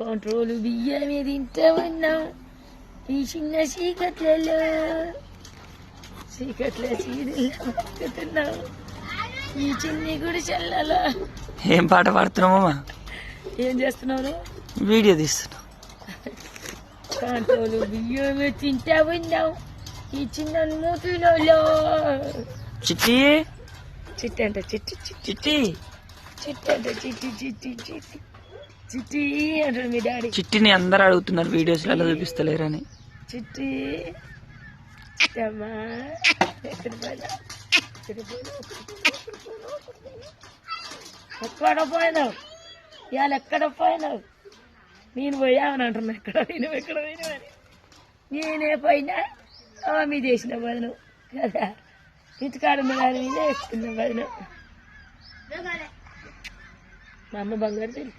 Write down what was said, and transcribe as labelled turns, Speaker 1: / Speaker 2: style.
Speaker 1: Control బియ్యమే తింటా ఉన్నాం ఈ చిన్న చీకట్లలో చీకట్లుతున్నాం ఈ చిన్ని గుడిచెల్లలో.
Speaker 2: ఏం పాట పాడుతున్నామమ్మా?
Speaker 1: ఏం చేస్తున్నావు?
Speaker 2: వీడియో తీస్తున్నావు.
Speaker 1: కంట్రోలు బియ్యమే తింటా ఉన్నాం ఈ చిన్న మూతులలో.
Speaker 2: చిట్టి
Speaker 1: చిట్టి అంట చిట్టి
Speaker 2: చిట్టి
Speaker 1: చిట్టి అంట చిట్టి చిట్టి చిట్టి చిట్టి అంటాడు మీ డాడీ.
Speaker 2: చిట్టిని అందరు అడుగుతున్నారు వీడియోస్లలో చూపిస్తలేరని.
Speaker 1: చిట్టి చిట్టమ్మా ఎక్కడ పోయినావు ఇవాళ ఎక్కడ పోయినావు? నేను పోయామని అంటున్నా. ఎక్కడ పోయినావు ఎక్కడ పోయినావు అని. నేనే పోయినా మీ చేసిన బదులు కదా ఇంటికాడ దాని మీద వేసుకున్న బదులు. మా అమ్మ బంగారు తల్లి.